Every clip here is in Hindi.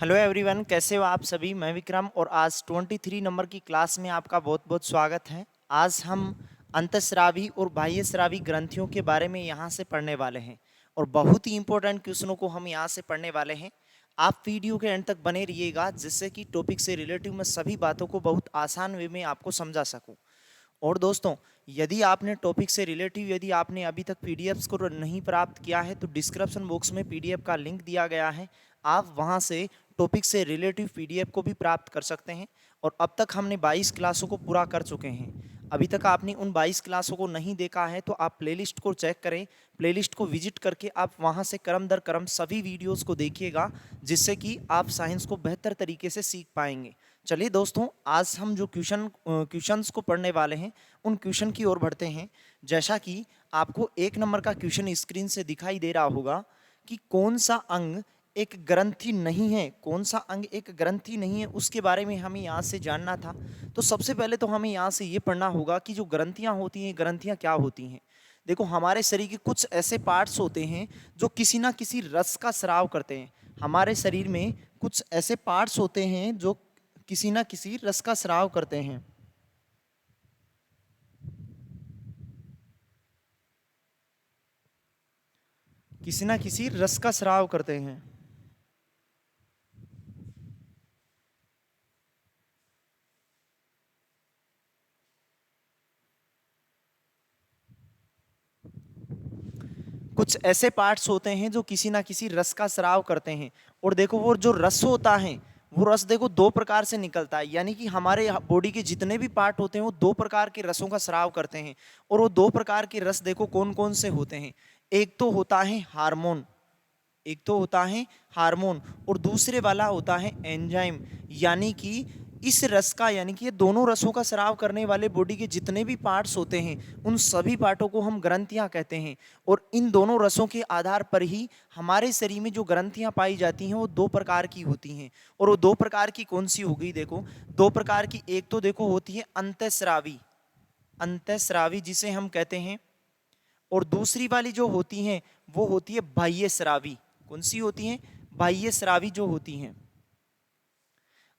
हेलो एवरीवन, कैसे हो आप सभी। मैं विक्रम और आज 23 नंबर की क्लास में आपका बहुत बहुत स्वागत है। आज हम अंतःस्रावी और बाह्यस्रावी ग्रंथियों के बारे में यहाँ से पढ़ने वाले हैं और बहुत ही इंपॉर्टेंट क्वेश्चनों को हम यहाँ से पढ़ने वाले हैं। आप वीडियो के एंड तक बने रहिएगा जिससे कि टॉपिक से रिलेटिव मैं सभी बातों को बहुत आसान वे में आपको समझा सकूँ। और दोस्तों, यदि आपने टॉपिक से रिलेटिव यदि आपने अभी तक पीडीएफ्स को नहीं प्राप्त किया है तो डिस्क्रिप्शन बॉक्स में पीडीएफ का लिंक दिया गया है। आप वहां से टॉपिक से रिलेटिव पीडीएफ को भी प्राप्त कर सकते हैं। और अब तक हमने 22 क्लासों को पूरा कर चुके हैं। अभी तक आपने उन 22 क्लासों को नहीं देखा है तो आप प्लेलिस्ट को चेक करें। प्लेलिस्ट को विजिट करके आप वहां से क्रम दर क्रम सभी वीडियोस को देखिएगा जिससे कि आप साइंस को बेहतर तरीके से सीख पाएंगे। चलिए दोस्तों, आज हम जो क्वेश्चंस को पढ़ने वाले हैं उन क्वेश्चन की ओर बढ़ते हैं। जैसा कि आपको 1 नंबर का क्वेश्चन स्क्रीन से दिखाई दे रहा होगा कि कौन सा अंग एक ग्रंथि नहीं है, कौन सा अंग एक ग्रंथि नहीं है, उसके बारे में हमें यहाँ से जानना था। तो सबसे पहले तो हमें यहाँ से ये पढ़ना होगा कि जो ग्रंथियाँ होती हैं, ग्रंथियाँ क्या होती हैं। देखो, हमारे शरीर के कुछ ऐसे पार्ट्स होते हैं जो किसी ना किसी रस का स्राव करते हैं। हमारे शरीर में कुछ ऐसे पार्ट्स होते हैं जो किसी ना किसी रस का स्राव करते हैं। किसी ना किसी रस का स्राव करते हैं। कुछ ऐसे पार्ट्स होते हैं जो किसी ना किसी रस का स्राव करते हैं। और देखो, वो जो रस होता है वो रस देखो दो प्रकार से निकलता है, यानी कि हमारे बॉडी के जितने भी पार्ट होते हैं वो दो प्रकार के रसों का स्राव करते हैं। और वो दो प्रकार के रस देखो कौन कौन से होते हैं। एक तो होता है हार्मोन, एक तो होता है हार्मोन और दूसरे वाला होता है एंजाइम। यानी कि इस रस का, यानी कि ये दोनों रसों का स्राव करने वाले बॉडी के जितने भी पार्ट्स होते हैं उन सभी पार्टों को हम ग्रंथियां कहते हैं। और इन दोनों रसों के आधार पर ही हमारे शरीर में जो ग्रंथियां पाई जाती हैं वो दो प्रकार की होती हैं। और वो दो प्रकार की कौन सी हो गई, देखो दो प्रकार की। एक तो देखो होती है अंतःस्रावी, अंतःस्रावी जिसे हम कहते हैं। और दूसरी वाली जो होती हैं वो होती है बाह्यस्रावी। कौन सी होती हैं? बाह्यस्रावी जो होती हैं।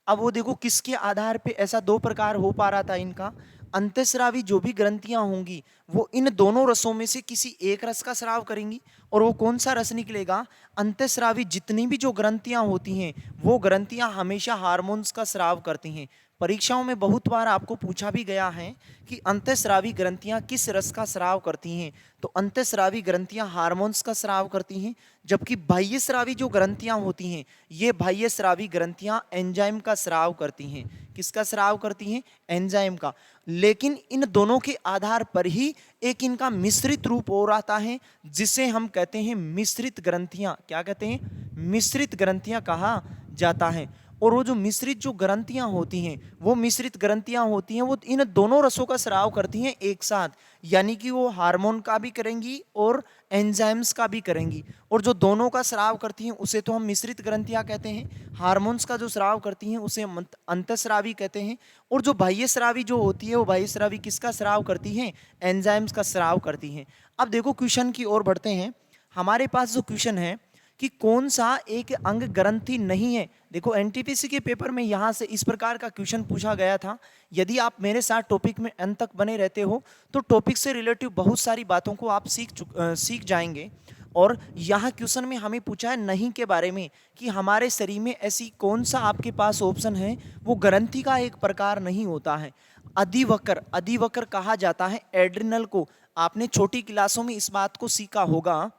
अब वो देखो किसके आधार पे ऐसा दो प्रकार हो पा रहा था इनका। अंतःस्रावी जो भी ग्रंथियां होंगी वो इन दोनों रसों में से किसी एक रस का स्राव करेंगी। और वो कौन सा रस निकलेगा? अंतःस्रावी जितनी भी जो ग्रंथियां होती हैं वो ग्रंथियां हमेशा हार्मोन्स का स्राव करती हैं। परीक्षाओं में बहुत बार आपको पूछा भी गया है कि अंतःस्रावी ग्रंथियां किस रस का स्राव करती हैं। तो अंतःस्रावी ग्रंथियां हार्मोन्स का स्राव करती हैं, जबकि बाह्यस्रावी जो ग्रंथियां होती हैं ये बाह्यस्रावी ग्रंथियां एंजाइम का स्राव करती हैं। किसका स्राव करती हैं? एंजाइम का। लेकिन इन दोनों के आधार पर ही एक इनका मिश्रित रूप और आता है जिसे हम कहते हैं मिश्रित ग्रंथियां। क्या कहते हैं? मिश्रित ग्रंथियां कहा जाता है। और वो जो मिश्रित जो ग्रंथियां होती हैं वो मिश्रित ग्रंथियां होती हैं वो इन दोनों रसों का स्राव करती हैं एक साथ। यानी कि वो हार्मोन का भी करेंगी और एंजाइम्स का भी करेंगी। और जो दोनों का स्राव करती हैं उसे तो हम मिश्रित ग्रंथियां कहते हैं। हार्मोन्स का जो स्राव करती हैं उसे हम अंतःस्रावी कहते हैं। और जो बाह्यस्रावी जो होती है वो बाह्यस्रावी किसका स्राव करती हैं? एंजाइम्स का स्राव करती हैं। अब देखो क्वेश्चन की ओर बढ़ते हैं। हमारे पास जो क्वेश्चन है कि कौन सा एक अंग ग्रंथि नहीं है। देखो, एनटीपीसी के पेपर में यहाँ से इस प्रकार का क्वेश्चन पूछा गया था। यदि आप मेरे साथ टॉपिक में अंत तक बने रहते हो तो टॉपिक से रिलेटिव बहुत सारी बातों को आप सीख जाएंगे। और यहाँ क्वेश्चन में हमें पूछा है नहीं के बारे में कि हमारे शरीर में ऐसी कौन सा आपके पास ऑप्शन है वो ग्रंथि का एक प्रकार नहीं होता है। अधिवक्र, अधिवक्र कहा जाता है एड्रिनल को। आपने छोटी क्लासों में इस बात को सीखा होगा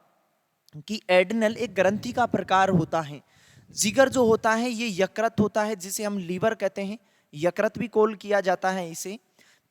कि एड्रिनल एक ग्रंथि का प्रकार होता है। जिगर जो होता है ये यकृत होता है जिसे हम लीवर कहते हैं, यकृत भी कॉल किया जाता है इसे।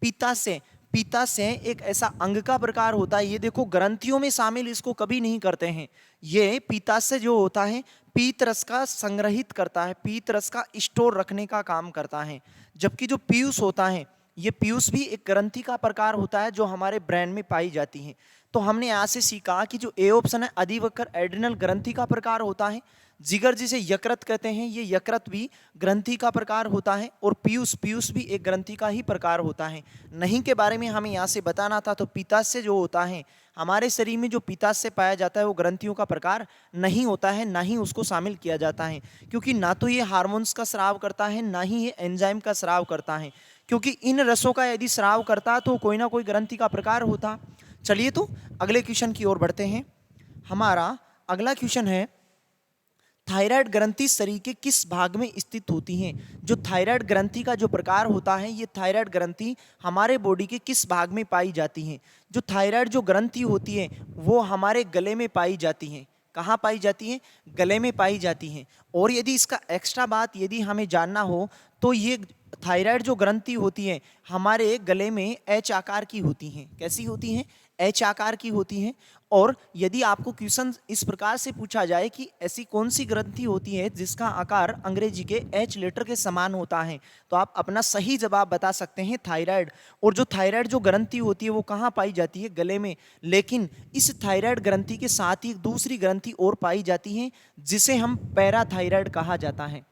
पित्ताशय, पित्ताशय एक ऐसा अंग का प्रकार होता है, ये देखो ग्रंथियों में शामिल इसको कभी नहीं करते हैं। ये पित्ताशय जो होता है पीत रस का संग्रहित करता है, पीत रस का स्टोर रखने का काम करता है। जबकि जो पीयूष होता है ये पीयूष भी एक ग्रंथि का प्रकार होता है जो हमारे ब्रेन में पाई जाती है। तो हमने यहाँ से सीखा कि जो ए ऑप्शन है अधिवक्र एड्रिनल ग्रंथि का प्रकार होता है, जिगर जिसे यकृत कहते हैं, ये यकृत भी ग्रंथि का प्रकार होता है। और पीयूष, पीयूष भी एक ग्रंथि का ही प्रकार होता है। नहीं के बारे में हमें यहाँ से बताना था, तो पित्ताशय जो होता है हमारे शरीर में, जो पित्ताशय पाया जाता है वो ग्रंथियों का प्रकार नहीं होता है, ना ही उसको शामिल किया जाता है, क्योंकि ना तो ये हार्मोन्स का स्राव करता है, ना ही ये एंजाइम का स्राव करता है। क्योंकि इन रसों का यदि स्राव करता तो कोई ना कोई ग्रंथि का प्रकार होता। चलिए तो अगले क्वेश्चन की ओर बढ़ते हैं। हमारा अगला क्वेश्चन है, थायराइड ग्रंथि शरीर के किस भाग में स्थित होती हैं? जो थायराइड ग्रंथि का जो प्रकार होता है, ये थायराइड ग्रंथि हमारे बॉडी के किस भाग में पाई जाती हैं? जो थायराइड जो ग्रंथि होती है वो हमारे गले में पाई जाती हैं। कहाँ पाई जाती है? गले में पाई जाती हैं। और यदि इसका एक्स्ट्रा बात यदि हमें जानना हो तो ये थायराइड जो ग्रंथि होती है हमारे गले में एच आकार की होती हैं। कैसी होती हैं? एच आकार की होती हैं। और यदि आपको क्वेश्चन इस प्रकार से पूछा जाए कि ऐसी कौन सी ग्रंथि होती है जिसका आकार अंग्रेजी के एच लेटर के समान होता है, तो आप अपना सही जवाब बता सकते हैं थायराइड। और जो थायराइड जो ग्रंथि होती है वो कहाँ पाई जाती है? गले में। लेकिन इस थायराइड ग्रंथि के साथ ही दूसरी ग्रंथि और पाई जाती है जिसे हम पैराथायराइड कहा जाता है,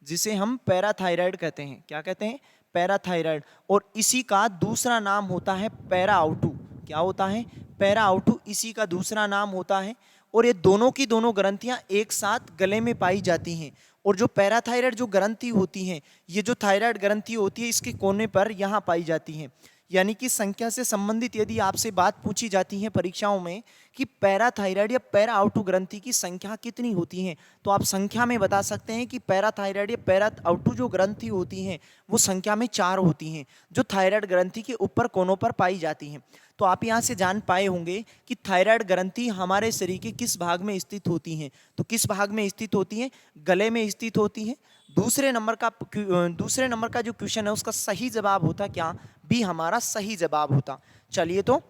जिसे हम पैराथायराइड कहते हैं। क्या कहते हैं? पैराथायराइड। और इसी का दूसरा नाम होता है पैराआउटू। क्या होता है? पैराआउटू इसी का दूसरा नाम होता है। और ये दोनों की दोनों ग्रंथियां एक साथ गले में पाई जाती हैं। और जो पैराथायराइड जो ग्रंथि होती है, ये जो थायराइड ग्रंथि होती है इसके कोने पर यहाँ पाई जाती है। यानी कि संख्या से संबंधित यदि आपसे बात पूछी जाती है परीक्षाओं में कि पैराथायराइड या पैराआउटू ग्रंथि की संख्या कितनी होती है, तो आप संख्या में बता सकते हैं कि पैराथायराइड या पैराआउटू जो ग्रंथि होती हैं वो संख्या में 4 होती हैं, जो थायराइड ग्रंथि के ऊपर कोनों पर पाई जाती हैं। तो आप यहाँ से जान पाए होंगे कि थायराइड ग्रंथि हमारे शरीर के किस भाग में स्थित होती हैं। तो किस भाग में स्थित होती हैं? गले में स्थित होती हैं। दूसरे नंबर का जो क्वेश्चन है उसका सही जवाब होता क्या? बी हमारा सही जवाब होता। चलिए तो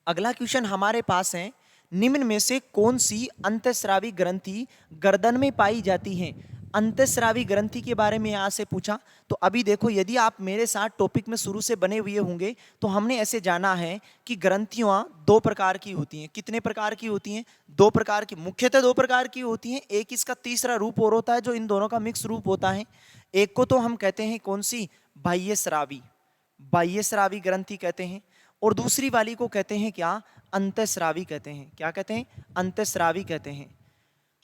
अगला क्वेश्चन हमारे पास है, निम्न में से कौन सी अंतःस्रावी ग्रंथि गर्दन में पाई जाती है? अंतःस्रावी ग्रंथि के बारे में यहाँ से पूछा। तो अभी देखो, यदि आप मेरे साथ टॉपिक में शुरू से बने हुए होंगे तो हमने ऐसे जाना है कि ग्रंथियाँ 2 प्रकार की होती हैं। कितने प्रकार की होती हैं? 2 प्रकार की, मुख्यतः 2 प्रकार की होती हैं। एक इसका तीसरा रूप और होता है जो इन दोनों का मिक्स रूप होता है। एक को तो हम कहते हैं कौन सी? बाह्यस्रावी, बाह्यस्रावी ग्रंथि कहते हैं। और दूसरी वाली को कहते हैं क्या? अंतःस्रावी कहते हैं। क्या कहते हैं? अंतःस्रावी कहते हैं।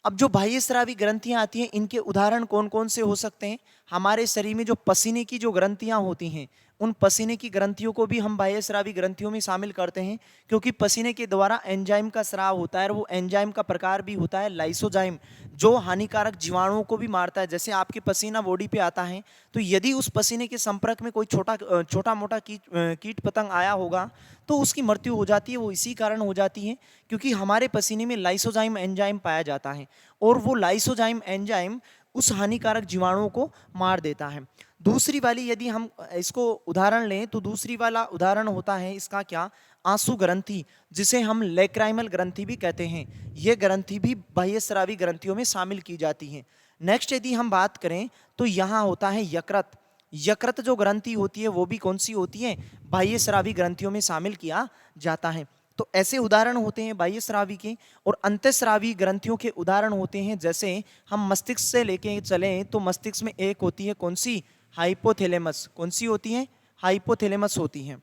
अब जो बाह्यस्रावी ग्रंथियां आती हैं इनके उदाहरण कौन कौन से हो सकते हैं? हमारे शरीर में जो पसीने की जो ग्रंथियां होती हैं उन पसीने की ग्रंथियों को भी हम बाह्यस्रावी ग्रंथियों में शामिल करते हैं, क्योंकि पसीने के द्वारा एंजाइम का स्राव होता है। और वो एंजाइम का प्रकार भी होता है लाइसोजाइम, जो हानिकारक जीवाणुओं को भी मारता है। जैसे आपके पसीना बॉडी पे आता है तो यदि उस पसीने के संपर्क में कोई छोटा मोटा कीट पतंग आया होगा तो उसकी मृत्यु हो जाती है। वो इसी कारण हो जाती है क्योंकि हमारे पसीने में लाइसोजाइम एंजाइम पाया जाता है और वो लाइसोजाइम एंजाइम उस हानिकारक जीवाणुओं को मार देता है। दूसरी वाली यदि हम इसको उदाहरण लें तो दूसरी वाला उदाहरण होता है इसका क्या? आंसू ग्रंथि, जिसे हम लेक्राइमल ग्रंथि भी कहते हैं। ये ग्रंथि भी बाह्यस्रावी ग्रंथियों में शामिल की जाती है। नेक्स्ट यदि हम बात करें तो यहाँ होता है यकृत। यकृत जो ग्रंथि होती है वो भी कौन सी होती है? बाह्यस्रावी ग्रंथियों में शामिल किया जाता है। तो ऐसे उदाहरण होते हैं बाह्यस्रावी के। और अंतःस्रावी ग्रंथियों के उदाहरण होते हैं, जैसे हम मस्तिष्क से लेके चलें तो मस्तिष्क में एक होती है कौन सी? हाइपोथैलेमस। कौन सी होती है? हाइपोथैलेमस होती है।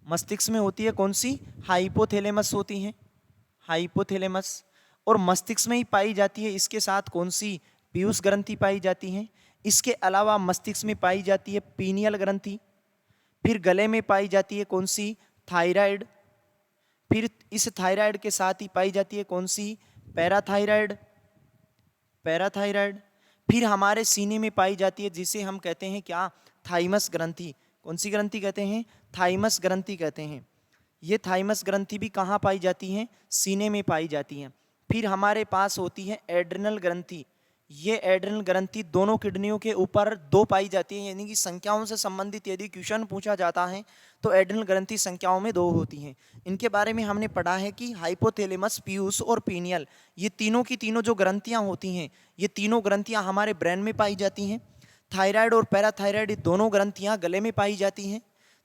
मस्तिष्क में होती है कौन सी? हाइपोथैलेमस होती है, हाइपोथैलेमस। और मस्तिष्क में ही पाई जाती है इसके साथ कौन सी? पीयूष ग्रंथि पाई जाती है। इसके अलावा मस्तिष्क में पाई जाती है पीनियल ग्रंथि। फिर गले में पाई जाती है कौन सी? थायराइड। फिर इस थायराइड के साथ ही पाई जाती है कौन सी? Parathyroid, parathyroid. फिर हमारे सीने में पाई जाती है जिसे हम कहते हैं क्या? थाइमस ग्रंथि। कौन सी ग्रंथि कहते हैं? थाइमस ग्रंथि कहते हैं। ये थाइमस ग्रंथि भी कहाँ पाई जाती है? सीने में पाई जाती है। फिर हमारे पास होती है एड्रिनल ग्रंथि। ये एड्रिनल ग्रंथि दोनों किडनियों के ऊपर 2 पाई जाती है, यानी कि संख्याओं से संबंधित यदि क्वेश्चन पूछा जाता है तो एड्रिनल ग्रंथि संख्याओं में 2 होती हैं। इनके बारे में हमने पढ़ा है कि हाइपोथैलेमस, पीयूष और पीनियल, ये तीनों की तीनों जो ग्रंथियां होती हैं ये तीनों ग्रंथियां हमारे ब्रेन में पाई जाती हैं। थायराइड और पैराथायराइड दोनों ग्रंथियां गले में पाई जाती हैं।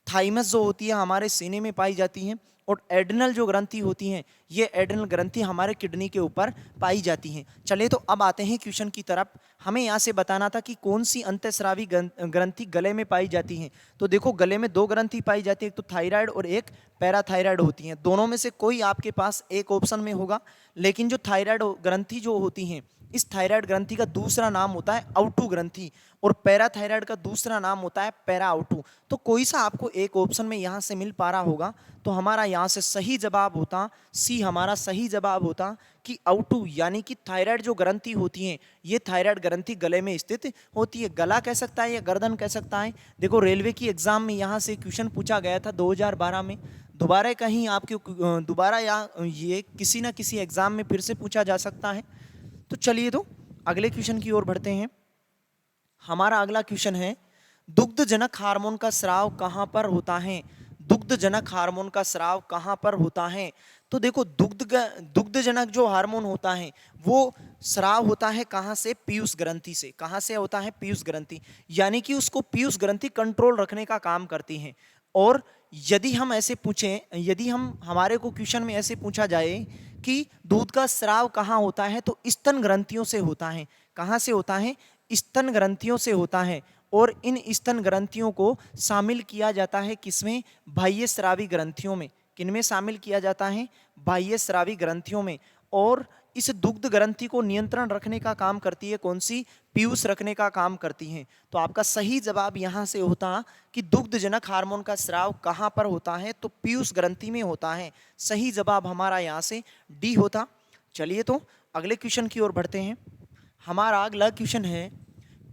थाइमस जो होती है हमारे सीने में पाई जाती हैं और एड्रिनल जो ग्रंथि होती हैं, ये एड्रिनल ग्रंथि हमारे किडनी के ऊपर पाई जाती हैं। चलिए तो अब आते हैं क्वेश्चन की तरफ। हमें यहाँ से बताना था कि कौन सी अंतःस्रावी ग्रंथि गले में पाई जाती हैं। तो देखो गले में दो ग्रंथि पाई जाती है, एक तो थायराइड और एक पैराथायराइड होती हैं। दोनों में से कोई आपके पास एक ऑप्शन में होगा, लेकिन जो थायराइड ग्रंथि जो होती हैं, इस थायराइड ग्रंथि का दूसरा नाम होता है आउटू ग्रंथि और पैराथायराइड का दूसरा नाम होता है पैरा आउटू। तो कोई सा आपको एक ऑप्शन में यहाँ से मिल पा रहा होगा, तो हमारा यहाँ से सही जवाब होता सी, हमारा सही जवाब होता कि आउटू, यानी कि थायराइड जो ग्रंथि होती है, ये थायराइड ग्रंथि गले में स्थित होती है। गला कह सकता है या गर्दन कह सकता है। देखो रेलवे की एग्जाम में यहाँ से क्वेश्चन पूछा गया था 2012 में, दोबारा कहीं आपके दोबारा या ये किसी ना किसी एग्जाम में फिर से पूछा जा सकता है। तो चलिए तो अगले क्वेश्चन की ओर बढ़ते हैं। हमारा अगला क्वेश्चन है, दुग्धजनक हार्मोन का स्राव कहाँ पर होता है? दुग्धजनक हार्मोन का स्राव कहाँ पर होता है? तो देखो दुग्धजनक जो हार्मोन होता है वो स्राव होता है कहाँ से? पीयूष ग्रंथि से। कहाँ से होता है? पीयूष ग्रंथि, यानी कि उसको पीयूष ग्रंथि कंट्रोल रखने का काम करती है। और यदि हम ऐसे पूछें, यदि हमारे को क्वेश्चन में ऐसे पूछा जाए कि दूध का स्राव कहाँ होता है, तो स्तन ग्रंथियों से होता है। कहाँ से होता है? स्तन ग्रंथियों से होता है। और इन स्तन ग्रंथियों को शामिल किया जाता है किसमें? बाह्य स्रावी ग्रंथियों में। किनमें शामिल किया जाता है? बाह्य स्रावी ग्रंथियों में। और इस दुग्ध ग्रंथि को नियंत्रण रखने का काम करती है कौन सी? पीयूष रखने का काम करती है। तो आपका सही जवाब यहाँ से होता कि दुग्धजनक हार्मोन का स्राव कहाँ पर होता है? तो पीयूष ग्रंथि में होता है। सही जवाब हमारा यहाँ से डी होता। चलिए तो अगले क्वेश्चन की ओर बढ़ते हैं। हमारा अगला क्वेश्चन है,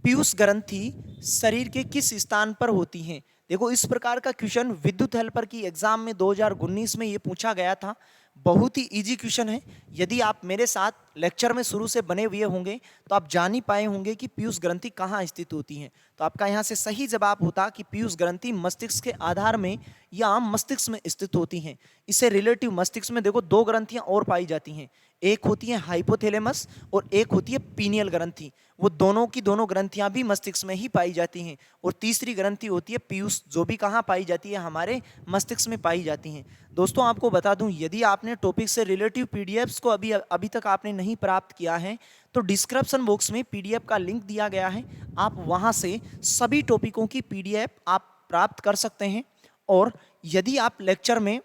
पीयूष ग्रंथि शरीर के किस स्थान पर होती हैं? देखो इस प्रकार का क्वेश्चन विद्युत हेल्पर की एग्जाम में 2019 में ये पूछा गया था। बहुत ही इजी क्वेश्चन है। यदि आप मेरे साथ लेक्चर में शुरू से बने हुए होंगे तो आप जान ही पाए होंगे कि पीयूष ग्रंथि कहाँ स्थित होती है। तो आपका यहाँ से सही जवाब होता कि पीयूष ग्रंथि मस्तिष्क के आधार में या मस्तिष्क में स्थित होती हैं। इससे रिलेटिव मस्तिष्क में देखो दो ग्रंथियां और पाई जाती हैं, एक होती है हाइपोथैलेमस और एक होती है पीनियल ग्रंथि। वो दोनों की दोनों ग्रंथियां भी मस्तिष्क में ही पाई जाती हैं। और तीसरी ग्रंथि होती है पीयूष, जो भी कहाँ पाई जाती है? हमारे मस्तिष्क में पाई जाती हैं। दोस्तों आपको बता दूं, यदि आपने टॉपिक से रिलेटिव पीडीएफ्स को अभी तक आपने नहीं प्राप्त किया है तो डिस्क्रिप्शन बॉक्स में पीडीएफ का लिंक दिया गया है। आप वहां से सभी टॉपिकों की पीडीएफ आप प्राप्त कर सकते हैं। और यदि आप लेक्चर में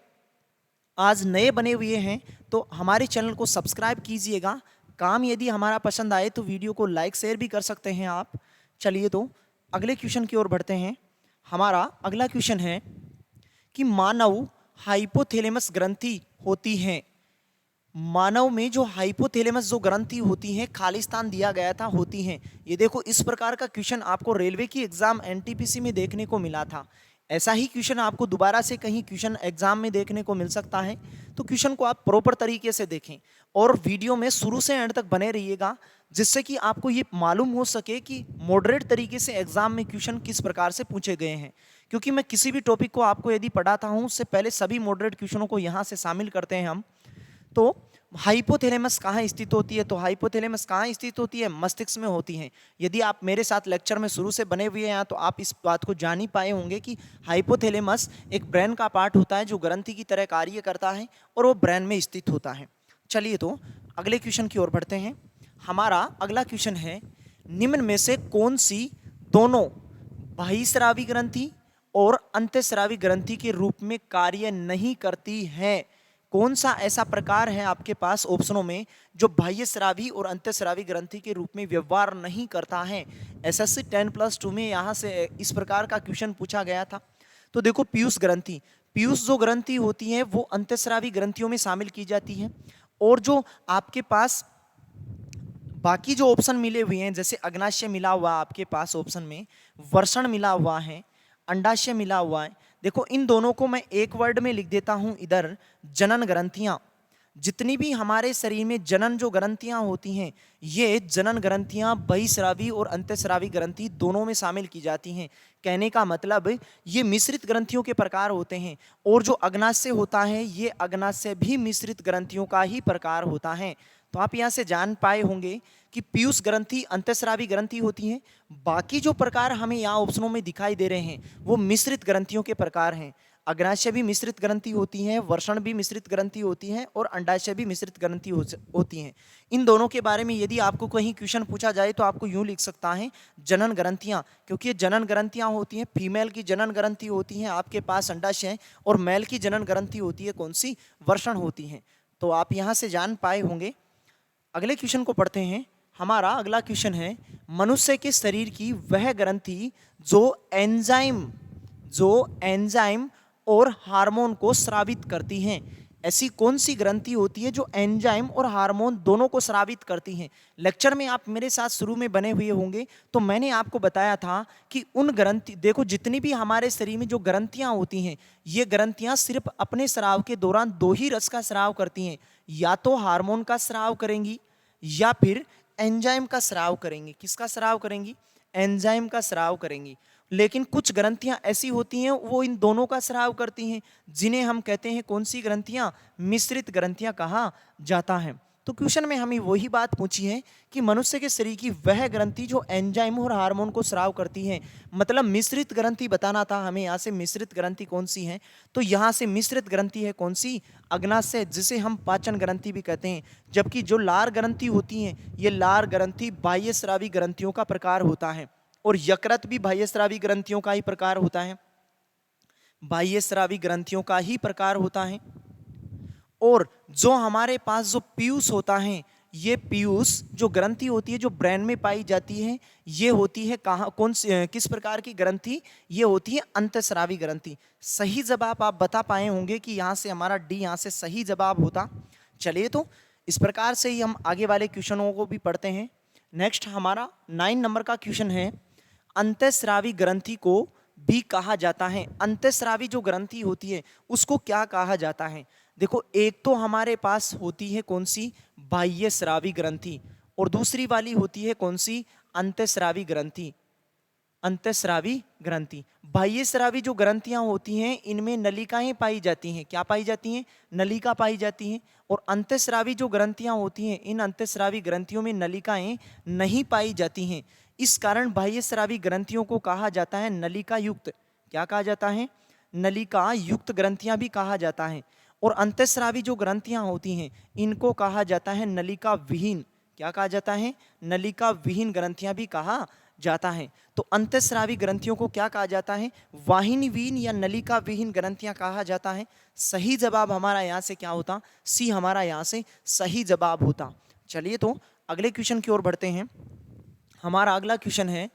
आज नए बने हुए हैं तो हमारे चैनल को सब्सक्राइब कीजिएगा। काम यदि हमारा पसंद आए तो वीडियो को लाइक शेयर भी कर सकते हैं आप। चलिए तो अगले क्वेश्चन की ओर बढ़ते हैं। हमारा अगला क्वेश्चन है कि मानव हाइपोथैलेमस ग्रंथि होती है। मानव में जो हाइपोथैलेमस जो ग्रंथि होती है, खालिस्तान दिया गया था, होती हैं। ये देखो इस प्रकार का क्वेश्चन आपको रेलवे की एग्जाम एनटीपीसी में देखने को मिला था। ऐसा ही क्वेश्चन आपको दोबारा से कहीं क्वेश्चन एग्जाम में देखने को मिल सकता है। तो क्वेश्चन को आप प्रॉपर तरीके से देखें और वीडियो में शुरू से एंड तक बने रहिएगा, जिससे कि आपको ये मालूम हो सके कि मॉडरेट तरीके से एग्जाम में क्वेश्चन किस प्रकार से पूछे गए हैं। क्योंकि मैं किसी भी टॉपिक को आपको यदि पढ़ाता हूँ उससे पहले सभी मॉडरेट क्वेश्चनों को यहाँ से शामिल करते हैं हम। तो हाइपोथैलेमस कहाँ स्थित होती है? तो हाइपोथैलेमस कहाँ स्थित होती है? मस्तिष्क में होती है। यदि आप मेरे साथ लेक्चर में शुरू से बने हुए हैं तो आप इस बात को जान ही पाए होंगे कि हाइपोथैलेमस एक ब्रेन का पार्ट होता है जो ग्रंथि की तरह कार्य करता है और वो ब्रेन में स्थित होता है। चलिए तो अगले क्वेश्चन की ओर बढ़ते हैं। हमारा अगला क्वेश्चन है, निम्न में से कौन सी दोनों बहिस्रावी ग्रंथि और अंतःस्रावी ग्रंथि के रूप में कार्य नहीं करती है? कौन सा ऐसा प्रकार है आपके पास ऑप्शनों में जो बाह्यस्रावी और अंतःस्रावी ग्रंथि के रूप में व्यवहार नहीं करता है? एसएससी 10+2 में यहाँ से इस प्रकार का क्वेश्चन पूछा गया था। तो देखो पीयूष ग्रंथि, पीयूष जो ग्रंथि होती है वो अंतःस्रावी ग्रंथियों में शामिल की जाती है। और जो आपके पास बाकी जो ऑप्शन मिले हुए हैं, जैसे अग्नाशय मिला हुआ आपके पास ऑप्शन में, वर्षण मिला हुआ है, अंडाशय मिला हुआ है। देखो इन दोनों को मैं एक वर्ड में लिख देता हूं इधर, जनन ग्रंथियां। जितनी भी हमारे शरीर में जनन जो ग्रंथियां होती हैं, ये जनन ग्रंथियां बहिस्रावी और अंतःस्रावी ग्रंथि दोनों में शामिल की जाती हैं। कहने का मतलब ये मिश्रित ग्रंथियों के प्रकार होते हैं। और जो अग्नाशय होता है ये अग्नाशय भी मिश्रित ग्रंथियों का ही प्रकार होता है। तो आप यहाँ से जान पाए होंगे कि पीयूष ग्रंथि अंतःस्रावी ग्रंथि होती हैं। बाकी जो प्रकार हमें यहाँ ऑप्शनों में दिखाई दे रहे हैं वो मिश्रित ग्रंथियों के प्रकार हैं। अग्नाशय भी मिश्रित ग्रंथि होती हैं, वर्षण भी मिश्रित ग्रंथि होती हैं और अंडाशय भी मिश्रित ग्रंथि होती हैं। इन दोनों के बारे में यदि आपको कहीं क्वेश्चन पूछा जाए तो आपको यूं लिख सकता है जनन ग्रंथियां, क्योंकि ये जनन ग्रंथियां होती हैं। फीमेल की जनन ग्रंथि होती हैं आपके पास अंडाशय, और मेल की जनन ग्रंथि होती है कौन सी, वर्षण होती हैं। तो आप यहाँ से जान पाए होंगे। अगले क्वेश्चन को पढ़ते हैं। हमारा अगला क्वेश्चन है, मनुष्य के शरीर की वह ग्रंथि जो एंजाइम और हार्मोन को स्रावित करती हैं। ऐसी कौन सी ग्रंथि होती है जो एंजाइम और हार्मोन दोनों को स्रावित करती हैं। लेक्चर में आप मेरे साथ शुरू में बने हुए होंगे तो मैंने आपको बताया था कि उन ग्रंथि, देखो जितनी भी हमारे शरीर में जो ग्रंथियां होती हैं, ये ग्रंथियां सिर्फ अपने स्राव के दौरान दो ही रस का स्राव करती हैं, या तो हार्मोन का स्राव करेंगी या फिर एंजाइम का स्राव करेंगी। किसका स्राव करेंगी, एंजाइम का स्राव करेंगी। लेकिन कुछ ग्रंथियां ऐसी होती हैं वो इन दोनों का स्राव करती हैं, जिन्हें हम कहते हैं कौन सी ग्रंथियां, मिश्रित ग्रंथियां कहा जाता है। तो क्वेश्चन में हमें वही बात पूछी है कि मनुष्य के शरीर की वह ग्रंथि जो एंजाइम और हार्मोन को स्राव करती है, मतलब मिश्रित ग्रंथि बताना था हमें। यहाँ से मिश्रित ग्रंथि कौन सी है, तो यहाँ से मिश्रित ग्रंथि है कौन सी, अग्नाशय, जिसे हम पाचन ग्रंथि भी कहते हैं। जबकि जो लार ग्रंथि होती है, ये लार ग्रंथि बाह्यस्रावी ग्रंथियों का प्रकार होता है, और यकृत भी बाह्यस्रावी ग्रंथियों का ही प्रकार होता है, बाह्यस्रावी ग्रंथियों का ही प्रकार होता है। और जो हमारे पास जो पीयूष होता है, ये पीयूष जो ग्रंथि होती है जो ब्रेन में पाई जाती है, ये होती है कहाँ, कौन सी, किस प्रकार की ग्रंथि, ये होती है अंतःस्रावी ग्रंथि। सही जवाब आप बता पाए होंगे कि यहाँ से हमारा डी यहाँ से सही जवाब होता। चलिए तो इस प्रकार से ही हम आगे वाले क्वेश्चनों को भी पढ़ते हैं। नेक्स्ट हमारा 9 नंबर का क्वेश्चन है, अंतःस्रावी ग्रंथि को भी कहा जाता है। अंतःस्रावी जो ग्रंथि होती है उसको क्या कहा जाता है। देखो, एक तो हमारे पास होती है कौन सी, बाह्यस्रावी ग्रंथि, और दूसरी वाली होती है कौन सी, अंतःस्रावी ग्रंथि। अंतःस्रावी ग्रंथि, बाह्यस्रावी जो ग्रंथियां होती हैं इनमें नलिकाएं पाई जाती हैं। क्या पाई जाती हैं, नलिका पाई जाती हैं। और अंतःस्रावी जो ग्रंथियां होती हैं, इन अंतःस्रावी ग्रंथियों में नलिकाएं नहीं पाई जाती हैं। इस कारण बाह्यस्रावी ग्रंथियों को कहा जाता है नलिका युक्त। क्या कहा जाता है, नलिका युक्त ग्रंथियां भी कहा जाता है। और अंतःस्रावी जो ग्रंथियां होती हैं इनको कहा जाता है नलिका विहीन। क्या कहा जाता है, नलिका विहीन ग्रंथियां भी कहा जाता है। तो अंतःस्रावी ग्रंथियों को क्या कहा जाता है, वाहिनी विहीन या नलिका विहीन ग्रंथियां कहा जाता है। सही जवाब हमारा यहाँ से क्या होता, सी हमारा यहाँ से सही जवाब होता। चलिए तो अगले क्वेश्चन की ओर बढ़ते हैं। हमारा अगला क्वेश्चन है,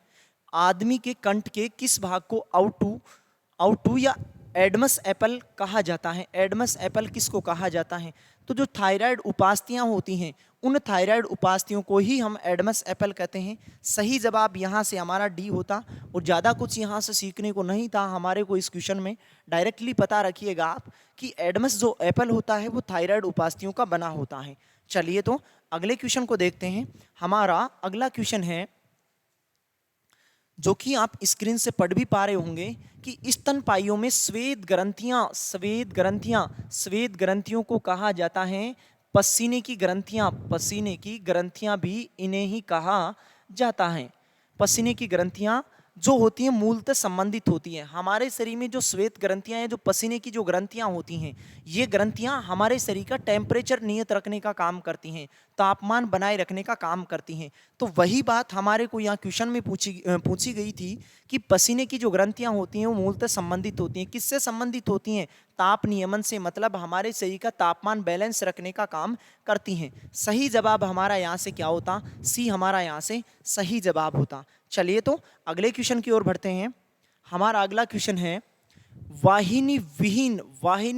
आदमी के कंठ के किस भाग को आउटू या एडमस एपल कहा जाता है। एडमस एपल किसको कहा जाता है, तो जो थायराइड उपास्थियां होती हैं उन थायराइड उपास्थियों को ही हम एडमस एपल कहते हैं। सही जवाब यहाँ से हमारा डी होता। और ज़्यादा कुछ यहाँ से सीखने को नहीं था हमारे को इस क्वेश्चन में। डायरेक्टली पता रखिएगा आप कि एडमस जो एपल होता है वो थायराइड उपास्थियों का बना होता है। चलिए तो अगले क्वेश्चन को देखते हैं। हमारा अगला क्वेश्चन है जो कि आप स्क्रीन से पढ़ भी पा रहे होंगे कि स्तनपाइयों में श्वेत ग्रंथियों को कहा जाता है पसीने की ग्रंथियां भी इन्हें ही कहा जाता है। पसीने की ग्रंथियां जो होती हैं मूलतः संबंधित होती हैं हमारे शरीर में। जो श्वेत ग्रंथियां हैं, जो पसीने की जो ग्रंथियां होती हैं, ये ग्रंथियां हमारे शरीर का टेम्परेचर नियत रखने का काम करती हैं, तापमान बनाए रखने का काम करती हैं। तो वही बात हमारे को यहाँ क्वेश्चन में पूछी गई थी कि पसीने की जो ग्रंथियां होती हैं वो मूलतः संबंधित होती हैं। किससे संबंधित होती हैं, ताप नियमन से, मतलब हमारे शरीर का तापमान बैलेंस रखने का काम करती हैं। सही जवाब हमारा यहाँ से क्या होता, सी हमारा यहाँ से सही जवाब होता। चलिए तो अगले क्वेश्चन की ओर बढ़ते हैं। हमारा अगला क्वेश्चन है, वाहिनी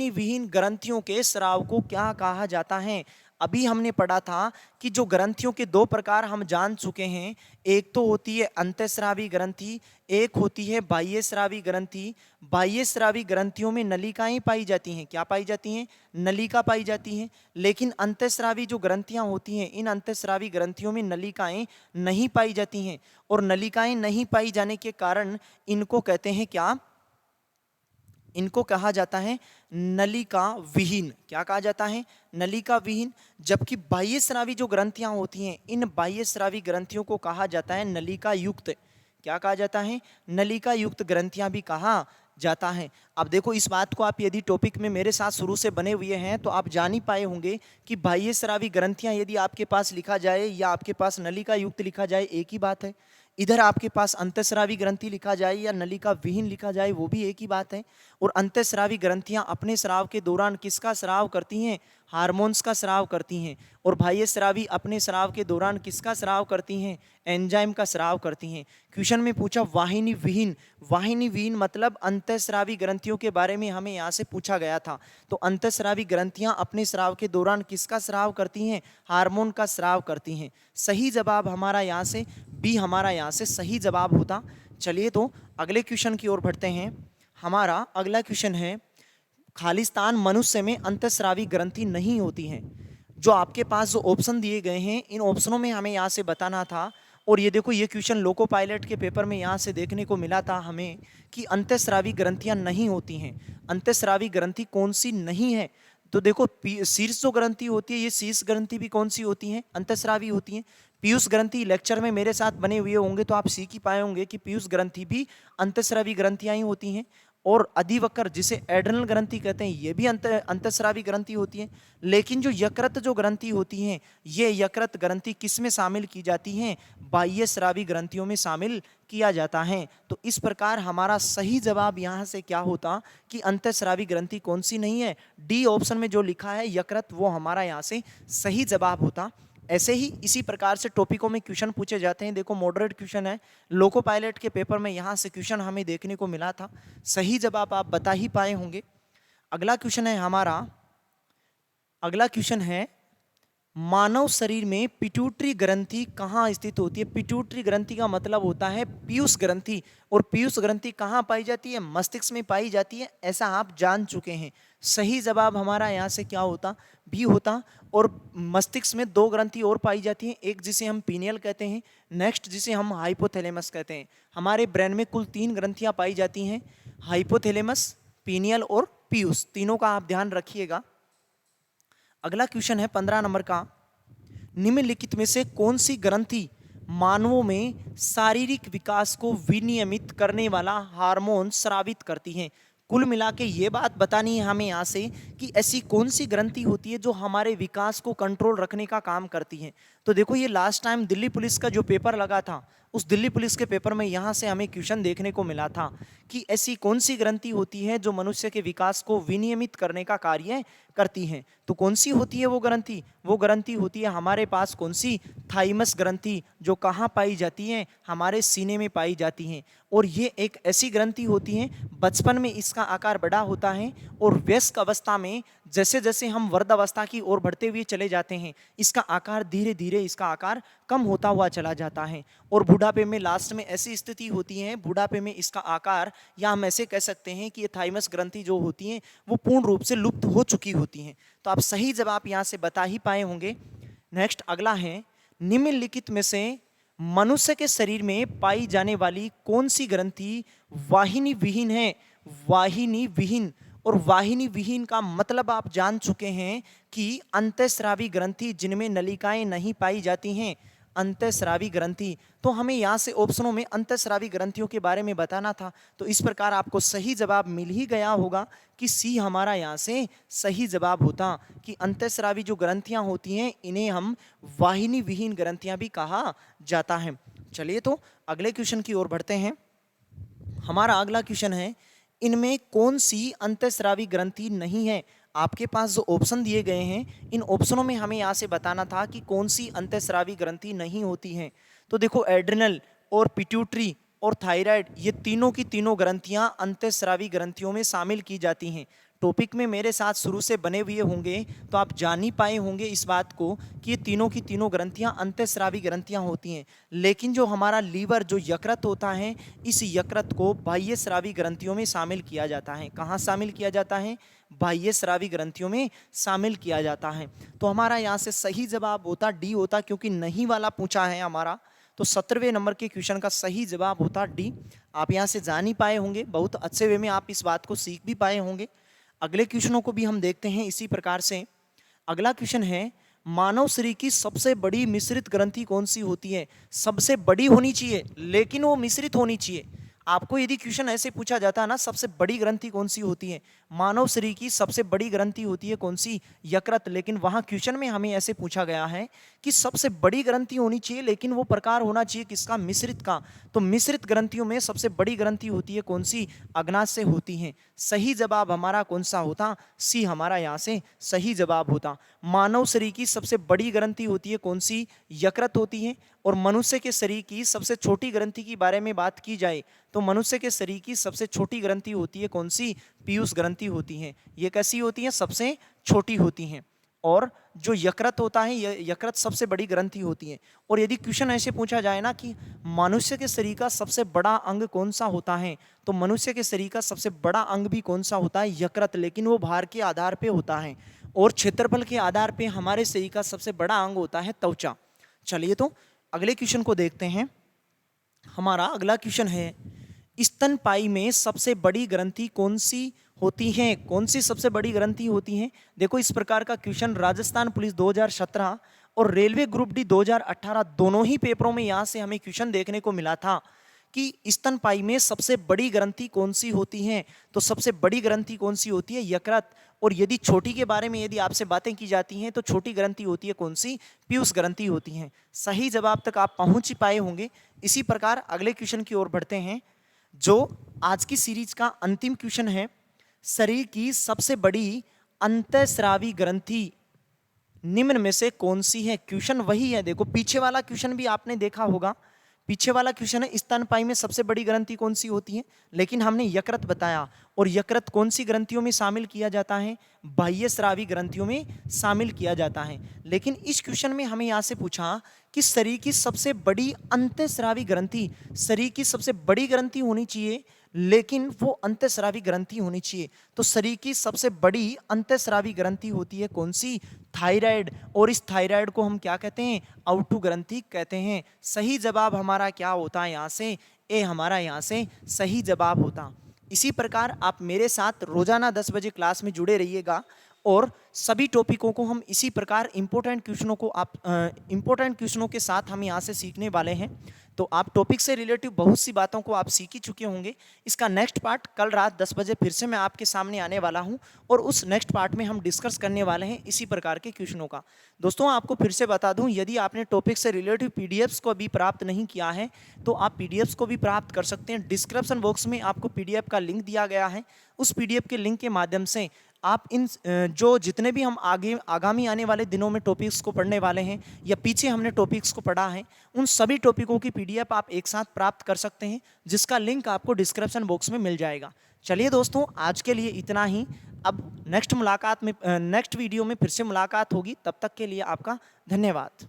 विहीन ग्रंथियों के स्राव को क्या कहा जाता है। अभी हमने पढ़ा था कि जो ग्रंथियों के दो प्रकार हम जान चुके हैं, एक तो होती है अंतःस्रावी ग्रंथि, एक होती है बाह्यस्रावी ग्रंथि। बाह्यस्रावी ग्रंथियों में नलिकाएं पाई जाती हैं। क्या पाई जाती हैं, नलिका पाई जाती हैं। लेकिन अंतःस्रावी जो ग्रंथियां होती हैं, इन अंतःस्रावी ग्रंथियों में नलिकाएं नहीं पाई जाती हैं। और नलिकाएं नहीं पाई जाने के कारण इनको कहते हैं क्या, इनको कहा जाता है नलिका विहीन। क्या कहा जाता है, नलिका विहीन। जबकि बाह्यस्रावी जो ग्रंथियां होती हैं, इन बाह्यस्रावी ग्रंथियों को कहा जाता है नलिका युक्त। क्या कहा जाता है, नलिका युक्त ग्रंथियां भी कहा जाता है। अब देखो इस बात को आप यदि टॉपिक में मेरे साथ शुरू से बने हुए हैं तो आप जान ही पाए होंगे कि बाह्य स्रावी ग्रंथियां यदि आपके पास लिखा जाए या आपके पास नलिका युक्त लिखा जाए एक ही बात है। इधर आपके पास अंतःस्रावी ग्रंथि लिखा जाए या नलिका विहीन लिखा जाए वो भी एक ही बात है। और अंतःस्रावी ग्रंथियां अपने स्राव के दौरान किसका स्राव करती हैं? हार्मोन्स का स्राव करती हैं। और बाह्य स्रावी अपने स्राव के दौरान किसका स्राव करती हैं? एंजाइम का स्राव करती हैं। क्वेश्चन में पूछा वाहिनी विहीन, वाहिनी विहीन मतलब अंतःस्रावी ग्रंथियों के बारे में हमें यहाँ से पूछा गया था। तो अंतःस्रावी ग्रंथियां अपने स्राव के दौरान किसका स्राव करती हैं? हार्मोन का स्राव करती हैं। सही जवाब हमारा यहाँ से बी, हमारा यहाँ से सही जवाब होता। चलिए तो अगले क्वेश्चन की ओर बढ़ते हैं। हमारा अगला क्वेश्चन है, खालिस्तान मनुष्य में अंतःस्रावी ग्रंथि नहीं होती हैं। जो आपके पास जो ऑप्शन दिए गए हैं इन ऑप्शनों में हमें यहाँ से बताना था। और ये देखो ये क्वेश्चन लोको पायलट के पेपर में यहाँ से देखने को मिला था हमें कि अंतःस्रावी ग्रंथियां नहीं होती हैं। अंतःस्रावी ग्रंथि कौन सी नहीं है? तो देखो शीर्ष जो ग्रंथि होती है ये शीर्ष ग्रंथि भी कौन सी होती है? अंतःस्रावी होती है। पीयूष ग्रंथि लेक्चर में मेरे साथ बने हुए होंगे तो आप सीख ही पाए होंगे कि पीयूष ग्रंथि भी अंतःस्रावी ग्रंथियां ही होती हैं। और अधिवक्र जिसे एड्रेनल ग्रंथि कहते हैं ये भी अंतःस्रावी ग्रंथि होती है। लेकिन जो यकृत जो ग्रंथि होती हैं ये यकृत ग्रंथि किस में शामिल की जाती हैं? बाह्य स्रावी ग्रंथियों में शामिल किया जाता है। तो इस प्रकार हमारा सही जवाब यहाँ से क्या होता कि अंतःस्रावी ग्रंथि कौन सी नहीं है? डी ऑप्शन में जो लिखा है यकृत, वो हमारा यहाँ से सही जवाब होता। ऐसे ही इसी प्रकार से टॉपिकों में क्वेश्चन पूछे जाते हैं। देखो मॉडरेट क्वेश्चन है, लोको पायलट के पेपर में यहाँ से क्वेश्चन हमें देखने को मिला था। सही जवाब आप बता ही पाए होंगे। अगला क्वेश्चन है हमारा, अगला क्वेश्चन है मानव शरीर में पिट्यूटरी ग्रंथि कहाँ स्थित होती है? पिट्यूटरी ग्रंथि का मतलब होता है पीयूष ग्रंथि। और पीयूष ग्रंथि कहाँ पाई जाती है? मस्तिष्क में पाई जाती है, ऐसा आप जान चुके हैं। सही जवाब हमारा यहाँ से क्या होता? बी होता। और मस्तिष्क में दो ग्रंथि और पाई जाती हैं, एक जिसे हम पीनियल कहते हैं, नेक्स्ट जिसे हम हाइपोथैलेमस कहते हैं। हमारे ब्रेन में कुल 3 ग्रंथियाँ पाई जाती हैं, हाइपोथैलेमस, पीनियल और पीयूष, तीनों का आप ध्यान रखिएगा। अगला क्वेश्चन है 15 नंबर का, निम्नलिखित में से कौन सी ग्रंथि मानवों में शारीरिक विकास को विनियमित करने वाला हार्मोन स्रावित करती है? कुल मिला के ये बात बतानी है हमें यहाँ से कि ऐसी कौन सी ग्रंथि होती है जो हमारे विकास को कंट्रोल रखने का काम करती है। तो देखो ये लास्ट टाइम दिल्ली पुलिस का जो पेपर लगा था उस दिल्ली पुलिस के पेपर में यहाँ से हमें क्वेश्चन देखने को मिला था कि ऐसी कौन सी ग्रंथि होती है जो मनुष्य के विकास को विनियमित करने का कार्य करती है। तो कौन सी होती है वो ग्रंथि? वो ग्रंथि होती है हमारे पास कौन सी? थाइमस ग्रंथि, जो कहाँ पाई जाती है? हमारे सीने में पाई जाती हैं। और ये एक ऐसी ग्रंथि होती है, बचपन में इसका आकार बड़ा होता है और वयस्क अवस्था में जैसे जैसे हम वृद्धावस्था की ओर बढ़ते हुए चले जाते हैं इसका आकार धीरे धीरे इसका आकार कम होता हुआ चला जाता है। और बुढ़ापे में लास्ट में ऐसी स्थिति होती है, बुढ़ापे में इसका आकार, या हम ऐसे कह सकते हैं कि ये थाइमस ग्रंथि जो होती हैं वो पूर्ण रूप से लुप्त हो चुकी होती हैं। तो आप सही जवाब यहाँ से बता ही पाए होंगे। नेक्स्ट अगला है, निम्नलिखित में से मनुष्य के शरीर में पाई जाने वाली कौन सी ग्रंथि वाहिनी विहीन है? वाहिनी विहीन। और वाहिनी विहीन का मतलब आप जान चुके हैं कि अंतःस्रावी ग्रंथि जिनमें नलिकाएं नहीं पाई जाती हैं, अंतःस्रावी ग्रंथि। तो हमें यहाँ से ऑप्शनों में अंतःस्रावी ग्रंथियों के बारे में बताना था। तो इस प्रकार आपको सही जवाब मिल ही गया होगा कि सी हमारा यहाँ से सही जवाब होता कि अंतःस्रावी जो ग्रंथियाँ होती हैं इन्हें हम वाहिनी विहीन ग्रंथियाँ भी कहा जाता है। चलिए तो अगले क्वेश्चन की ओर बढ़ते हैं। हमारा अगला क्वेश्चन है, इनमें कौन सी अंतःस्रावी ग्रंथि नहीं है? आपके पास जो ऑप्शन दिए गए हैं इन ऑप्शनों में हमें यहाँ से बताना था कि कौन सी अंतःस्रावी ग्रंथि नहीं होती हैं। तो देखो एड्रिनल और पिट्यूटरी और थायराइड ये तीनों की तीनों ग्रंथियां अंतःस्रावी ग्रंथियों में शामिल की जाती हैं। टॉपिक में मेरे साथ शुरू से बने हुए होंगे तो आप जान ही पाए होंगे इस बात को कि ये तीनों की तीनों ग्रंथियां अंतःस्रावी ग्रंथियां होती हैं। लेकिन जो हमारा लीवर जो यकृत होता है इस यकृत को बाह्य स्रावी ग्रंथियों में शामिल किया जाता है। कहाँ शामिल किया जाता है? बाह्य स्रावी ग्रंथियों में शामिल किया जाता है। तो हमारा यहाँ से सही जवाब होता डी होता, क्योंकि नहीं वाला पूछा है हमारा। तो 17वें नंबर के क्वेश्चन का सही जवाब होता डी। आप यहाँ से जान ही पाए होंगे, बहुत अच्छे वे में आप इस बात को सीख भी पाए होंगे। अगले क्वेश्चनों को भी हम देखते हैं इसी प्रकार से। अगला क्वेश्चन है, मानव शरीर की सबसे बड़ी मिश्रित ग्रंथि कौन सी होती है? सबसे बड़ी होनी चाहिए लेकिन वो मिश्रित होनी चाहिए। आपको यदि क्वेश्चन ऐसे पूछा जाता है ना, सबसे बड़ी ग्रंथि कौन सी होती है, मानव शरीर की सबसे बड़ी ग्रंथि होती है कौन सी, यकृत। लेकिन वहां क्वेश्चन में हमें ऐसे पूछा गया है कि सबसे बड़ी ग्रंथि होनी चाहिए, लेकिन वो प्रकार होना चाहिए किसका, मिश्रित का। तो मिश्रित ग्रंथियों में सबसे बड़ी ग्रंथि होती है कौन सी, अग्नाशय होती है। सही जवाब हमारा कौन सा होता, सी हमारा यहाँ से सही जवाब होता। मानव शरीर की सबसे बड़ी ग्रंथि होती है कौन सी, यकृत होती है। और मनुष्य के शरीर की सबसे छोटी ग्रंथि की बारे में बात की जाए तो मनुष्य के शरीर की सबसे छोटी ग्रंथि होती है कौन सी, पीयूष ग्रंथि होती है। ये कैसी होती है, सबसे छोटी होती हैं। और जो यकृत होता है, यकृत सबसे बड़ी ग्रंथि होती है। और यदि क्वेश्चन ऐसे पूछा जाए ना कि मनुष्य के शरीर का सबसे बड़ा अंग कौन सा होता है, तो मनुष्य के शरीर का सबसे बड़ा अंग भी कौन सा होता है, यकृत। लेकिन वो भार के आधार पे होता है और क्षेत्रफल के आधार पे हमारे शरीर का सबसे बड़ा अंग होता है त्वचा। चलिए तो अगले क्वेश्चन को देखते हैं। हमारा अगला क्वेश्चन है, स्तनपायी में सबसे बड़ी ग्रंथि कौन सी होती है, कौन सी सबसे बड़ी ग्रंथि होती है। देखो इस प्रकार का क्वेश्चन राजस्थान पुलिस 2017 और रेलवे ग्रुप डी 2018 दोनों ही पेपरों में यहाँ से हमें क्वेश्चन देखने को मिला था कि स्तनपायी में सबसे बड़ी ग्रंथि कौन सी होती है। तो सबसे बड़ी ग्रंथि कौन सी होती है, यकृत। और यदि छोटी के बारे में यदि आपसे बातें की जाती हैं तो छोटी ग्रंथि होती है कौन सी, पीयूष ग्रंथि होती है। सही जवाब तक आप पहुंच ही पाए होंगे। इसी प्रकार अगले क्वेश्चन की ओर बढ़ते हैं, जो आज की सीरीज का अंतिम क्वेश्चन है। शरीर की सबसे बड़ी अंतःस्रावी ग्रंथि निम्न में से कौन सी है। क्वेश्चन वही है, देखो पीछे वाला क्वेश्चन भी आपने देखा होगा। पीछे वाला क्वेश्चन है स्तनपायी में सबसे बड़ी ग्रंथि कौन सी होती है, लेकिन हमने यकृत बताया। और यकृत कौन सी ग्रंथियों में शामिल किया जाता है, बाह्य स्रावी ग्रंथियों में शामिल किया जाता है। लेकिन इस क्वेश्चन में हमें यहाँ से पूछा कि शरीर की सबसे बड़ी अंतःस्रावी ग्रंथि, शरीर की सबसे बड़ी ग्रंथि होनी चाहिए लेकिन वो अंतःस्रावी ग्रंथि होनी चाहिए। तो शरीर की सबसे बड़ी अंतःस्रावी ग्रंथि होती है कौन सी, थायराइड। और इस थायराइड को हम क्या कहते हैं, आउटू ग्रंथि कहते हैं। सही जवाब हमारा क्या होता है यहाँ से, ए हमारा यहाँ से सही जवाब होता। इसी प्रकार आप मेरे साथ रोजाना 10 बजे क्लास में जुड़े रहिएगा और सभी टॉपिकों को हम इसी प्रकार इंपॉर्टेंट क्वेश्चनों के साथ हम यहाँ से सीखने वाले हैं। तो आप टॉपिक से रिलेटिव बहुत सी बातों को आप सीख ही चुके होंगे। इसका नेक्स्ट पार्ट कल रात 10 बजे फिर से मैं आपके सामने आने वाला हूं और उस नेक्स्ट पार्ट में हम डिस्कस करने वाले हैं इसी प्रकार के क्वेश्चनों का। दोस्तों आपको फिर से बता दूं, यदि आपने टॉपिक से रिलेटिव पीडीएफ्स को अभी प्राप्त नहीं किया है तो आप पीडीएफ्स को भी प्राप्त कर सकते हैं। डिस्क्रिप्शन बॉक्स में आपको पीडीएफ का लिंक दिया गया है। उस पीडीएफ के लिंक के माध्यम से आप इन जो जितने भी हम आगामी आने वाले दिनों में टॉपिक्स को पढ़ने वाले हैं या पीछे हमने टॉपिक्स को पढ़ा है, उन सभी टॉपिकों की पीडीएफ आप एक साथ प्राप्त कर सकते हैं, जिसका लिंक आपको डिस्क्रिप्शन बॉक्स में मिल जाएगा। चलिए दोस्तों आज के लिए इतना ही। अब नेक्स्ट वीडियो में फिर से मुलाकात होगी। तब तक के लिए आपका धन्यवाद।